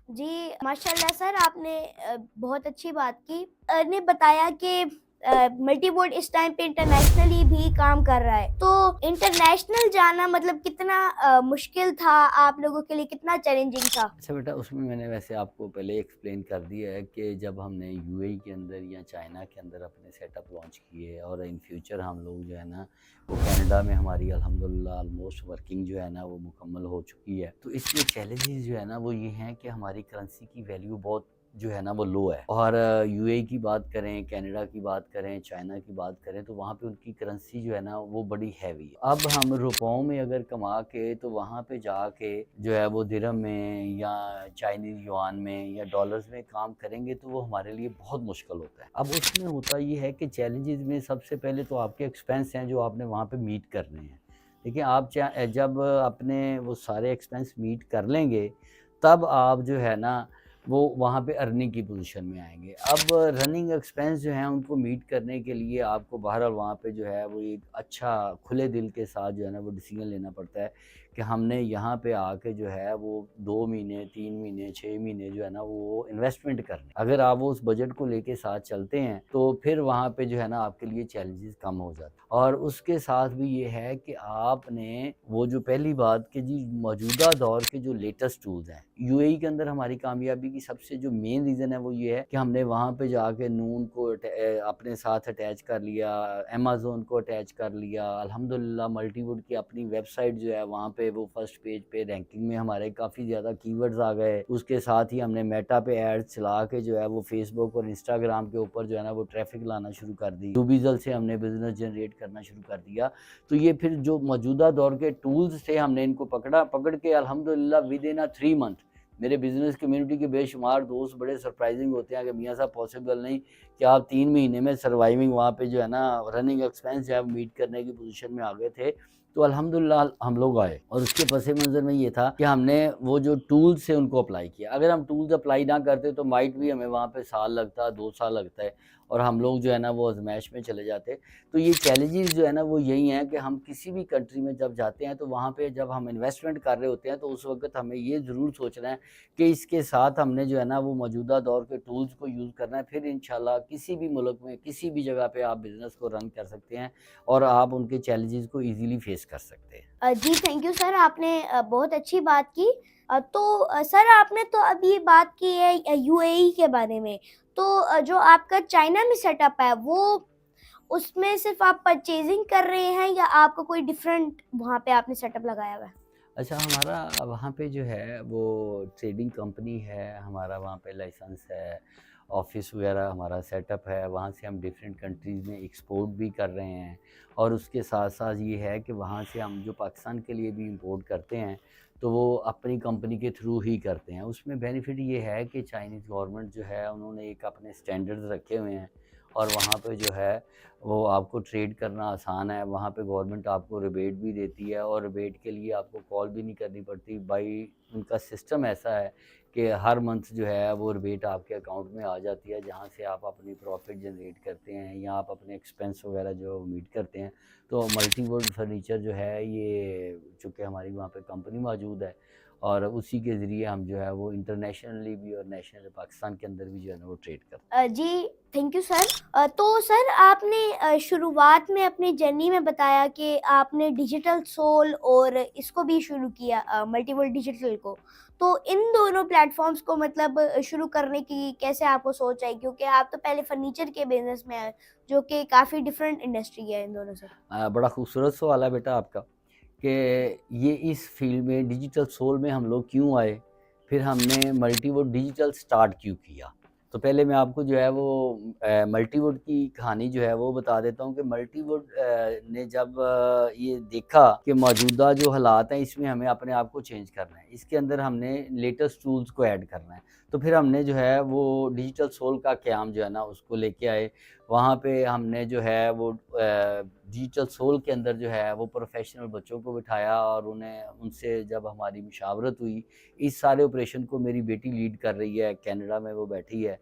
جی ماشاءاللہ سر، آپ نے بہت اچھی بات کی، نے بتایا کہ ملٹی بورڈ اس ٹائم پہ انٹرنیشنلی بھی کام کر رہا ہے، تو انٹرنیشنل جانا مطلب کتنا مشکل تھا آپ لوگوں کے لیے، کتنا چیلنجنگ تھا؟ اچھا بیٹا، اس میں نے ویسے آپ کو پہلے ایکسپلین کر دیا ہے کہ جب ہم نے یو اے ای کے اندر یا چائنا کے اندر اپنے سیٹ اپ لانچ کیے اور ان فیوچر ہم لوگ جو ہے نا وہ کینیڈا میں ہماری الحمدللہ آلموسٹ ورکنگ جو ہے نا وہ مکمل ہو چکی ہے، تو اس میں چیلنجز جو ہے نا وہ یہ ہیں کہ ہماری کرنسی کی ویلیو بہت جو ہے نا وہ لو ہے، اور یو اے ای کی بات کریں، کینیڈا کی بات کریں، چائنا کی بات کریں تو وہاں پہ ان کی کرنسی جو ہے نا وہ بڑی ہیوی ہے۔ اب ہم روپاؤں میں اگر کما کے تو وہاں پہ جا کے جو ہے وہ درہم میں یا چائنیز یوان میں یا ڈالرز میں کام کریں گے تو وہ ہمارے لیے بہت مشکل ہوتا ہے۔ اب اس میں ہوتا یہ ہے کہ چیلنجز میں سب سے پہلے تو آپ کے ایکسپینس ہیں جو آپ نے وہاں پہ میٹ کرنے ہیں۔ دیکھیں آپ جب اپنے وہ سارے ایکسپینس میٹ کر لیں گے تب آپ جو ہے نا وہ وہاں پہ ارننگ کی پوزیشن میں آئیں گے۔ اب رننگ ایکسپینس جو ہیں ان کو میٹ کرنے کے لیے آپ کو بہرحال وہاں پہ جو ہے وہ ایک اچھا کھلے دل کے ساتھ جو ہے نا وہ ڈیسیجن لینا پڑتا ہے کہ ہم نے یہاں پہ آ کے جو ہے وہ 2 مہینے 3 مہینے 6 مہینے جو ہے نا وہ انویسٹمنٹ کرنے، اگر آپ وہ اس بجٹ کو لے کے ساتھ چلتے ہیں تو پھر وہاں پہ جو ہے نا آپ کے لیے چیلنجز کم ہو جاتے ہیں۔ اور اس کے ساتھ بھی یہ ہے کہ آپ نے وہ جو پہلی بات کہ جی موجودہ دور کے جو لیٹسٹ ٹولز ہیں، یو اے ای کے اندر ہماری کامیابی کی سب سے جو مین ریزن ہے وہ یہ ہے کہ ہم نے وہاں پہ جا کے نون کو اپنے ساتھ اٹیچ کر لیا، امیزون کو اٹیچ کر لیا، الحمدللہ ملٹی ووڈ کی اپنی ویب سائٹ جو ہے وہاں پہ وہ فرسٹ پیج پہ رینکنگ میں ہمارے کافی زیادہ کی ورڈز آ گئے۔ اس کے ساتھ ہی ہم نے میٹا پہ ایڈ چلا کے جو ہے وہ فیس بک اور انسٹاگرام کے اوپر جو ہے نا وہ ٹریفک لانا شروع کر دی، ڈوبیزل سے ہم نے بزنس جنریٹ کرنا شروع کر دیا۔ تو یہ پھر جو موجودہ دور کے ٹولز تھے ہم نے ان کو پکڑ کے الحمدللہ ود ان 3 منتھ میرے بزنس کمیونٹی کے بے شمار دوست بڑے سرپرائزنگ ہوتے ہیں کہ میاں صاحب پاسبل نہیں کہ آپ 3 مہینے میں سروائیونگ وہاں پہ جو ہے نا رننگ ایکسپینس جو ہے میٹ کرنے کی پوزیشن میں آ گئے تھے۔ تو الحمدللہ ہم لوگ آئے اور اس کے پس منظر میں یہ تھا کہ ہم نے وہ جو ٹولز سے ان کو اپلائی کیا۔ اگر ہم ٹولز اپلائی نہ کرتے تو مائٹ بھی ہمیں وہاں پہ سال لگتا، 2 سال لگتا ہے اور ہم لوگ جو ہے نا وہ آزمائش میں چلے جاتے۔ تو یہ چیلنجز جو ہے نا وہ یہی ہیں کہ ہم کسی بھی کنٹری میں جب جاتے ہیں تو وہاں پہ جب ہم انویسٹمنٹ کر رہے ہوتے ہیں تو اس وقت ہمیں یہ ضرور سوچنا ہے کہ اس کے ساتھ ہم نے جو ہے نا وہ موجودہ دور کے ٹولز کو یوز کرنا ہے، پھر انشاءاللہ کسی بھی ملک میں کسی بھی جگہ پہ آپ بزنس کو رن کر سکتے ہیں اور آپ ان کے چیلنجز کو ایزیلی فیس کر سکتے ہیں۔ جی تھینک یو سر، آپ نے بہت اچھی بات کی۔ تو سر آپ نے تو ابھی بات کی ہے یو اے ای کے بارے میں، تو جو آپ کا چائنا میں سیٹ اپ ہے وہ اس میں صرف آپ پرچیزنگ کر رہے ہیں یا آپ کو کوئی ڈفرینٹ وہاں پہ آپ نے سیٹ اپ لگایا ہوا ہے؟ اچھا، ہمارا وہاں پہ جو ہے وہ ٹریڈنگ کمپنی ہے، ہمارا وہاں پہ لائسنس ہے، آفس وغیرہ ہمارا سیٹ اپ ہے، وہاں سے ہم ڈیفرنٹ کنٹریز میں ایکسپورٹ بھی کر رہے ہیں، اور اس کے ساتھ ساتھ یہ ہے کہ وہاں سے ہم جو پاکستان کے لیے بھی امپورٹ کرتے ہیں تو وہ اپنی کمپنی کے تھرو ہی کرتے ہیں۔ اس میں بینیفٹ یہ ہے کہ چائنیز گورنمنٹ جو ہے انہوں نے ایک اپنے سٹینڈرڈز رکھے ہوئے ہیں اور وہاں پہ جو ہے وہ آپ کو ٹریڈ کرنا آسان ہے، وہاں پہ گورنمنٹ آپ کو ریبیٹ بھی دیتی ہے اور ریبیٹ کے لیے آپ کو کال بھی نہیں کرنی پڑتی، بائی ان کا سسٹم ایسا ہے کہ ہر منتھ جو ہے وہ ریبیٹ آپ کے اکاؤنٹ میں آ جاتی ہے جہاں سے آپ اپنی پروفٹ جنریٹ کرتے ہیں یا آپ اپنے ایکسپینس وغیرہ جو میٹ کرتے ہیں۔ تو ملٹی ورلڈ فرنیچر جو ہے یہ چونکہ ہماری وہاں پہ کمپنی موجود ہے اور اسی کے ذریعے ہم جو ہے وہ انٹرنیشنلی بھی اور نیشنل پاکستان کے اندر بھی جو ہے نا وہ ٹریڈ کرتے ہیں۔ جی تھینک یو سر۔ تو سر آپ نے شروعات میں اپنی جرنی میں بتایا کہ آپ نے ڈیجیٹل سول اور اس کو بھی شروع کیا، ملٹی ورلڈ ڈیجیٹل کو، تو ان دونوں پلیٹ فارمز کو مطلب شروع کرنے کی کیسے آپ کو سوچ آئی، کیونکہ آپ تو پہلے فرنیچر کے بزنس میں ہیں جو کہ کافی ڈفرینٹ انڈسٹری ہے ان دونوں سے؟ بڑا خوبصورت سوال ہے بیٹا آپ کا کہ یہ اس فیلڈ میں ڈیجیٹل سول میں ہم لوگ کیوں آئے، پھر ہم نے ملٹی ووڈ ڈیجیٹل سٹارٹ کیوں کیا۔ تو پہلے میں آپ کو جو ہے وہ ملٹی ووڈ کی کہانی جو ہے وہ بتا دیتا ہوں کہ ملٹی ووڈ نے جب یہ دیکھا کہ موجودہ جو حالات ہیں اس میں ہمیں اپنے آپ کو چینج کرنا ہے، اس کے اندر ہم نے لیٹسٹ ٹولز کو ایڈ کرنا ہے، تو پھر ہم نے جو ہے وہ ڈیجیٹل سول کا قیام جو ہے نا اس کو لے کے آئے۔ وہاں پہ ہم نے جو ہے وہ ڈیجیٹل سول کے اندر جو ہے وہ پروفیشنل بچوں کو بٹھایا اور ان سے جب ہماری مشاورت ہوئی، اس سارے آپریشن کو میری بیٹی لیڈ کر رہی ہے، کینیڈا میں وہ بیٹھی ہے،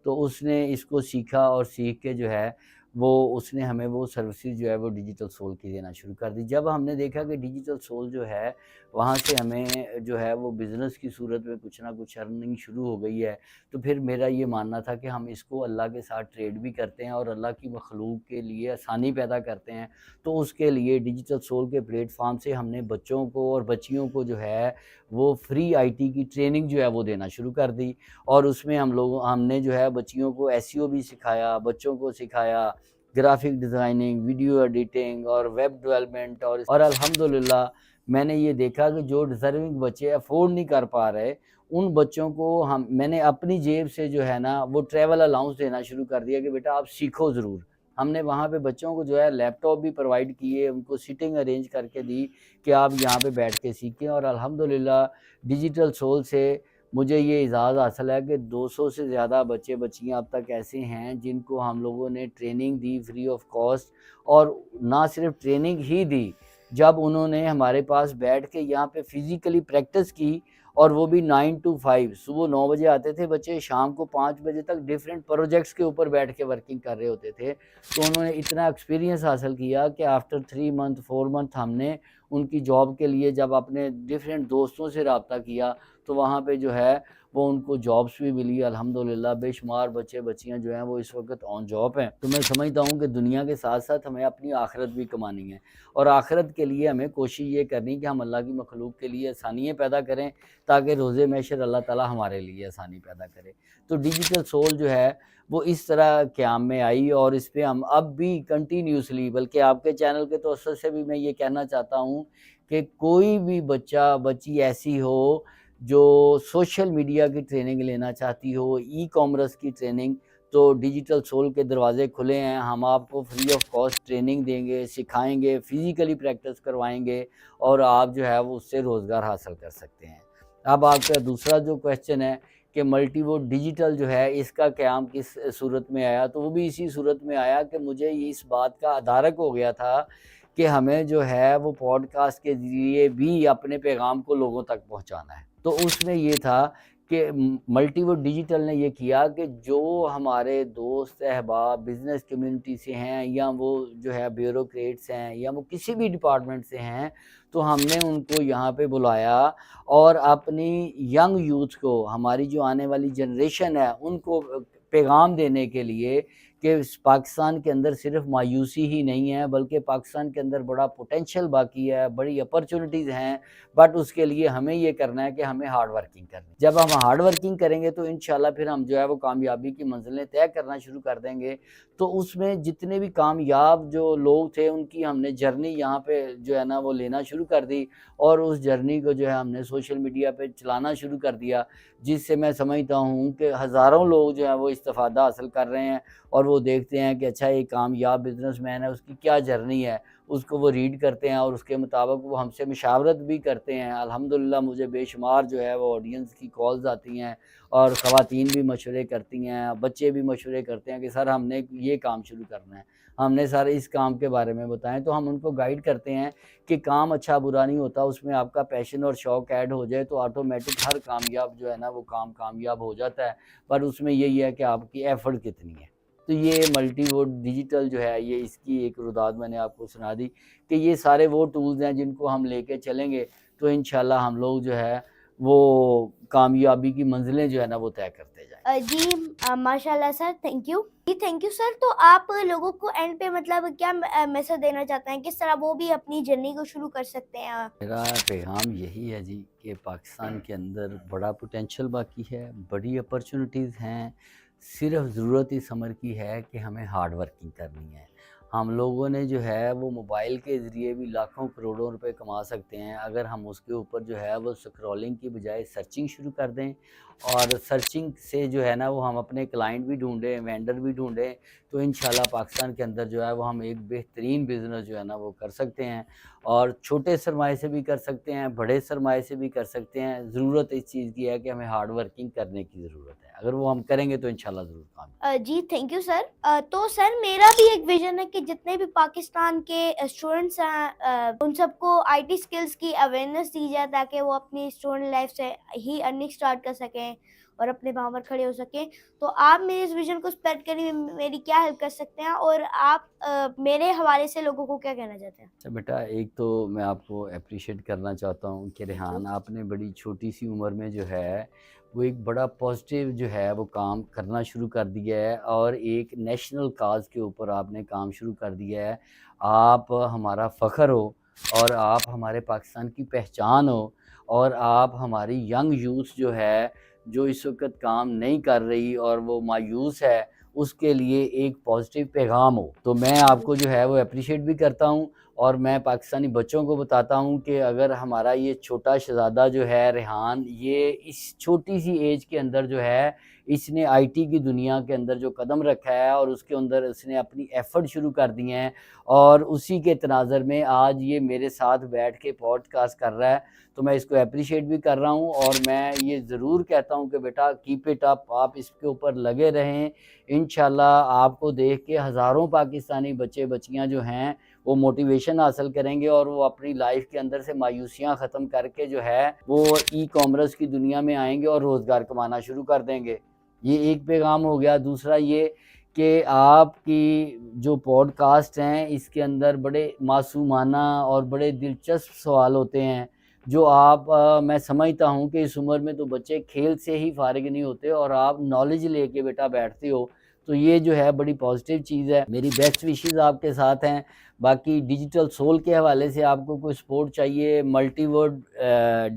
تو اس نے اس کو سیکھا اور سیکھ کے جو ہے وہ اس نے ہمیں وہ سروسز جو ہے وہ ڈیجیٹل سول کی دینا شروع کر دی. جب ہم نے دیکھا کہ ڈیجیٹل سول جو ہے وہاں سے ہمیں جو ہے وہ بزنس کی صورت میں کچھ نہ کچھ ارننگ شروع ہو گئی ہے, تو پھر میرا یہ ماننا تھا کہ ہم اس کو اللہ کے ساتھ ٹریڈ بھی کرتے ہیں اور اللہ کی مخلوق کے لیے آسانی پیدا کرتے ہیں. تو اس کے لیے ڈیجیٹل سول کے پلیٹ فارم سے ہم نے بچوں کو اور بچیوں کو جو ہے وہ فری آئی ٹی کی ٹریننگ جو ہے وہ دینا شروع کر دی. اور اس میں ہم نے جو ہے بچیوں کو ایس ای او بھی سکھایا, بچوں کو سکھایا گرافک ڈیزائننگ, ویڈیو ایڈیٹنگ اور ویب ڈیولپمنٹ. اور الحمدللہ میں نے یہ دیکھا کہ جو ڈیزرونگ بچے افورڈ نہیں کر پا رہے ان بچوں کو میں نے اپنی جیب سے جو ہے نا وہ ٹریول الاؤنس دینا شروع کر دیا کہ بیٹا آپ سیکھو ضرور. ہم نے وہاں پہ بچوں کو جو ہے لیپ ٹاپ بھی پرووائڈ کیے, ان کو سیٹنگ ارینج کر کے دی کہ آپ یہاں پہ بیٹھ کے سیکھیں. اور الحمدللہ ڈیجیٹل سول سے مجھے یہ اعزاز حاصل ہے کہ 200 سے زیادہ بچے بچیاں اب تک ایسے ہیں جن کو ہم لوگوں نے training the free of cost. اور نہ صرف ٹریننگ ہی دی, جب انہوں نے ہمارے پاس بیٹھ کے یہاں پہ فزیکلی پریکٹس کی, اور وہ بھی 9 to 5, صبح 9 بجے آتے تھے بچے, شام کو 5 بجے تک ڈیفرنٹ پروجیکٹس کے اوپر بیٹھ کے ورکنگ کر رہے ہوتے تھے. تو انہوں نے اتنا ایکسپیرینس حاصل کیا کہ آفٹر 3 month 4 month ہم نے ان کی جاب کے لیے جب اپنے ڈیفرنٹ دوستوں سے رابطہ کیا تو وہاں پہ جو ہے وہ ان کو جابس بھی ملی. الحمدللہ بے شمار بچے بچیاں جو ہیں وہ اس وقت آن جاب ہیں. تو میں سمجھتا ہوں کہ دنیا کے ساتھ ساتھ ہمیں اپنی آخرت بھی کمانی ہے, اور آخرت کے لیے ہمیں کوشش یہ کرنی کہ ہم اللہ کی مخلوق کے لیے آسانیاں پیدا کریں تاکہ روز محشر اللہ تعالیٰ ہمارے لیے آسانی پیدا کرے. تو ڈیجیٹل سول جو ہے وہ اس طرح قیام میں آئی, اور اس پہ ہم اب بھی کنٹینیوسلی, بلکہ آپ کے چینل کے توسط سے بھی میں یہ کہنا چاہتا ہوں کہ کوئی بھی بچہ بچی ایسی ہو جو سوشل میڈیا کی ٹریننگ لینا چاہتی ہو, ای کامرس کی ٹریننگ, تو ڈیجیٹل سول کے دروازے کھلے ہیں. ہم آپ کو فری آف کاسٹ ٹریننگ دیں گے, سکھائیں گے, فزیکلی پریکٹس کروائیں گے, اور آپ جو ہے وہ اس سے روزگار حاصل کر سکتے ہیں. اب آپ کا دوسرا جو کویشچن ہے کہ ملٹی ووٹ ڈیجیٹل جو ہے اس کا قیام کس صورت میں آیا, تو وہ بھی اسی صورت میں آیا کہ مجھے اس بات کا ادارک ہو گیا تھا کہ ہمیں جو ہے وہ پوڈ کاسٹ کے ذریعے بھی اپنے پیغام کو لوگوں تک پہنچانا ہے. تو اس میں یہ تھا کہ ملٹی ووٹ ڈیجیٹل نے یہ کیا کہ جو ہمارے دوست احباب بزنس کمیونٹی سے ہیں, یا وہ جو ہے بیوروکریٹس ہیں, یا وہ کسی بھی ڈپارٹمنٹ سے ہیں, تو ہم نے ان کو یہاں پہ بلایا اور اپنی ینگ یوتھ کو, ہماری جو آنے والی جنریشن ہے, ان کو پیغام دینے کے لیے کہ پاکستان کے اندر صرف مایوسی ہی نہیں ہے بلکہ پاکستان کے اندر بڑا پوٹینشیل باقی ہے, بڑی اپرچونٹیز ہیں, بٹ اس کے لیے ہمیں یہ کرنا ہے کہ ہمیں ہارڈ ورکنگ کرنی ہے. جب ہم ہارڈ ورکنگ کریں گے تو انشاءاللہ پھر ہم جو ہے وہ کامیابی کی منزلیں طے کرنا شروع کر دیں گے. تو اس میں جتنے بھی کامیاب جو لوگ تھے ان کی ہم نے جرنی یہاں پہ جو ہے نا وہ لینا شروع کر دی, اور اس جرنی کو جو ہے ہم نے سوشل میڈیا پہ چلانا شروع کر دیا, جس سے میں سمجھتا ہوں کہ ہزاروں لوگ جو ہیں وہ استفادہ حاصل کر رہے ہیں, اور وہ دیکھتے ہیں کہ اچھا یہ کامیاب بزنس مین ہے, اس کی کیا جرنی ہے, اس کو وہ ریڈ کرتے ہیں اور اس کے مطابق وہ ہم سے مشاورت بھی کرتے ہیں. الحمدللہ مجھے بے شمار جو ہے وہ آڈینس کی کالز آتی ہیں, اور خواتین بھی مشورے کرتی ہیں, بچے بھی مشورے کرتے ہیں کہ سر ہم نے یہ کام شروع کرنا ہے, ہم نے سر اس کام کے بارے میں بتائیں. تو ہم ان کو گائیڈ کرتے ہیں کہ کام اچھا برا نہیں ہوتا, اس میں آپ کا پیشن اور شوق ایڈ ہو جائے تو آٹومیٹک ہر کامیاب جو ہے نا وہ کام کامیاب ہو جاتا ہے, پر اس میں یہی ہے کہ آپ کی ایفرٹ کتنی ہے. تو یہ ملٹی ووٹ ڈیجیٹل جو ہے یہ اس کی ایک روداد میں نے آپ کو سنا دی کہ یہ سارے وہ ٹولز ہیں جن کو ہم لے کے چلیں گے تو انشاءاللہ ہم لوگ جو ہے وہ کامیابی کی منزلیں جو ہے نا وہ طے کرتے جائیں. جی ماشاء اللہ سر, تھینک یو جی, تھینک یو سر. تو آپ لوگوں کو اینڈ پہ مطلب کیا میسج دینا چاہتے ہیں, کس طرح وہ بھی اپنی جرنی کو شروع کر سکتے ہیں؟ میرا پیغام یہی ہے جی کہ پاکستان کے اندر بڑا پوٹینشیل باقی ہے, بڑی اپرچونٹیز ہیں, صرف ضرورت اس عمر کی ہے کہ ہمیں ہارڈ ورکنگ کرنی ہے. ہم لوگوں نے جو ہے وہ موبائل کے ذریعے بھی لاکھوں کروڑوں روپے کما سکتے ہیں اگر ہم اس کے اوپر جو ہے وہ سکرولنگ کی بجائے سرچنگ شروع کر دیں, اور سرچنگ سے جو ہے نا وہ ہم اپنے کلائنٹ بھی ڈھونڈیں, وینڈر بھی ڈھونڈیں, تو انشاءاللہ پاکستان کے اندر جو ہے وہ ہم ایک بہترین بزنس جو ہے نا وہ کر سکتے ہیں, اور چھوٹے سرمائے سے بھی کر سکتے ہیں, بڑے سرمائے سے بھی کر سکتے ہیں. ضرورت اس چیز کی ہے کہ ہمیں ہارڈ ورکنگ کرنے کی ضرورت ہے, اگر وہ ہم کریں گے تو انشاءاللہ ضرور کام. جی تھینک یو سر. تو سر میرا بھی ایک ویژن ہے کہ جتنے بھی پاکستان کے اسٹوڈنٹس ہیں ان سب کو آئی ٹی اسکلس کی اویئرنیس دی جائے تاکہ وہ اپنی اسٹوڈنٹ لائف سے ہی ارننگ اسٹارٹ کر سکیں, اور اپنے پاؤں پر کھڑے ہو سکیں. تو آپ میرے اس ویژن کو اسپریڈ کرنے میں میری کیا ہیلپ کر سکتے ہیں اور آپ میرے حوالے سے لوگوں کو کیا کہنا چاہتے ہیں؟ اچھا بیٹا، ایک تو میں آپ کو اپریشیٹ کرنا چاہتا ہوں کہ تھینک یو. ریحان آپ نے بڑی چھوٹی سی عمر میں جو ہے وہ ایک بڑا پازیٹیو جو ہے وہ کام کرنا شروع کر دیا ہے، اور ایک نیشنل کاز کے اوپر آپ نے کام شروع کر دیا ہے. آپ ہمارا فخر ہو، اور آپ ہمارے پاکستان کی پہچان ہو، اور آپ ہماری ینگ یوتھ جو ہے جو اس وقت کام نہیں کر رہی اور وہ مایوس ہے، اس کے لیے ایک پازیٹیو پیغام ہو. تو میں آپ کو جو ہے وہ اپریشیٹ بھی کرتا ہوں، اور میں پاکستانی بچوں کو بتاتا ہوں کہ اگر ہمارا یہ چھوٹا شہزادہ جو ہے ریحان، یہ اس چھوٹی سی ایج کے اندر جو ہے اس نے آئی ٹی کی دنیا کے اندر جو قدم رکھا ہے، اور اس کے اندر اس نے اپنی ایفرٹ شروع کر دی ہیں، اور اسی کے تناظر میں آج یہ میرے ساتھ بیٹھ کے پوڈ کاسٹ کر رہا ہے، تو میں اس کو اپریشیٹ بھی کر رہا ہوں. اور میں یہ ضرور کہتا ہوں کہ بیٹا کیپ اٹ اپ، آپ اس کے اوپر لگے رہیں. انشاءاللہ آپ کو دیکھ کے ہزاروں پاکستانی بچے بچیاں جو ہیں وہ موٹیویشن حاصل کریں گے، اور وہ اپنی لائف کے اندر سے مایوسیاں ختم کر کے جو ہے وہ ای کامرس کی دنیا میں آئیں گے اور روزگار کمانا شروع کر دیں گے. یہ ایک پیغام ہو گیا. دوسرا یہ کہ آپ کی جو پوڈ کاسٹ ہیں اس کے اندر بڑے معصومانہ اور بڑے دلچسپ سوال ہوتے ہیں، جو آپ میں سمجھتا ہوں کہ اس عمر میں تو بچے کھیل سے ہی فارغ نہیں ہوتے، اور آپ نالج لے کے بیٹا بیٹھتے ہو، تو یہ جو ہے بڑی پازیٹیو چیز ہے. میری بیسٹ وشیز آپ کے ساتھ ہیں. باقی ڈیجیٹل سول کے حوالے سے آپ کو کوئی سپورٹ چاہیے، ملٹی ورڈ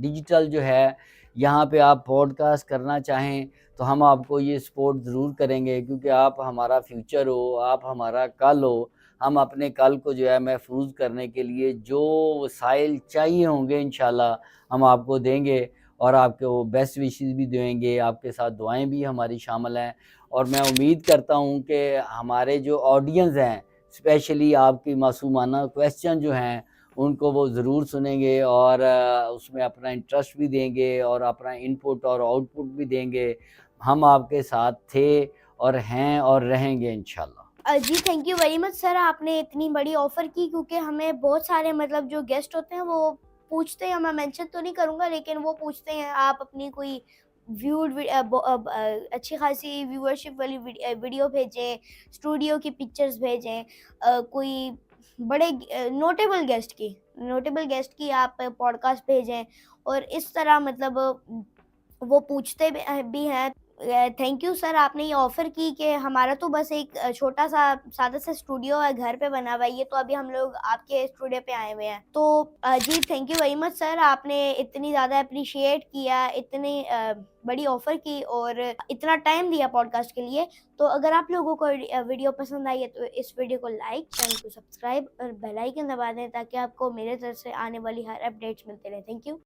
ڈیجیٹل جو ہے یہاں پہ آپ پوڈ کاسٹ کرنا چاہیں تو ہم آپ کو یہ سپورٹ ضرور کریں گے، کیونکہ آپ ہمارا فیوچر ہو، آپ ہمارا کل ہو. ہم اپنے کل کو جو ہے محفوظ کرنے کے لیے جو وسائل چاہیے ہوں گے انشاءاللہ ہم آپ کو دیں گے، اور آپ کو بیسٹ وشیز بھی دیں گے. آپ کے ساتھ دعائیں بھی ہماری شامل ہیں، اور میں امید کرتا ہوں کہ ہمارے جو آڈینس ہیں اسپیشلی آپ کی معصومانہ کویسچن جو ہیں ان کو وہ ضرور سنیں گے، اور اس میں اپنا انٹرسٹ بھی دیں گے، اور اپنا انپٹ اور آؤٹ پٹ بھی دیں گے. ہم آپ کے ساتھ تھے اور ہیں اور رہیں گے انشاءاللہ. جی تھینک یو ویری مچ سر، آپ نے اتنی بڑی آفر کی، کیونکہ ہمیں بہت سارے مطلب جو گیسٹ ہوتے ہیں وہ پوچھتے ہیں، میں مینشن تو نہیں کروں گا لیکن وہ پوچھتے ہیں آپ اپنی کوئی ویوڈ اچھی خاصی ویورشپ والی ویڈیو بھیجیں، اسٹوڈیو کی پکچرز بھیجیں، کوئی بڑے نوٹیبل گیسٹ کی آپ پوڈ کاسٹ بھیجیں، اور اس طرح مطلب وہ پوچھتے بھی ہیں. تھینک یو سر، آپ نے یہ آفر کی کہ ہمارا تو بس ایک چھوٹا سا سادہ سا اسٹوڈیو ہے گھر پہ بنا ہوا ہے، یہ تو ابھی ہم لوگ آپ کے اسٹوڈیو پہ آئے ہوئے ہیں. تو جی تھینک یو ویری مچ سر، آپ نے اتنی زیادہ اپریشیٹ کیا، اتنی بڑی آفر کی اور اتنا ٹائم دیا پوڈ کاسٹ کے لیے. تو اگر آپ لوگوں کو ویڈیو پسند آئی ہے تو اس ویڈیو کو لائک، چینل کو سبسکرائب اور بیل آئیکن دبا دیں تاکہ آپ کو میرے طرف سے آنے والی ہر اپڈیٹس ملتے رہیں. Thank you.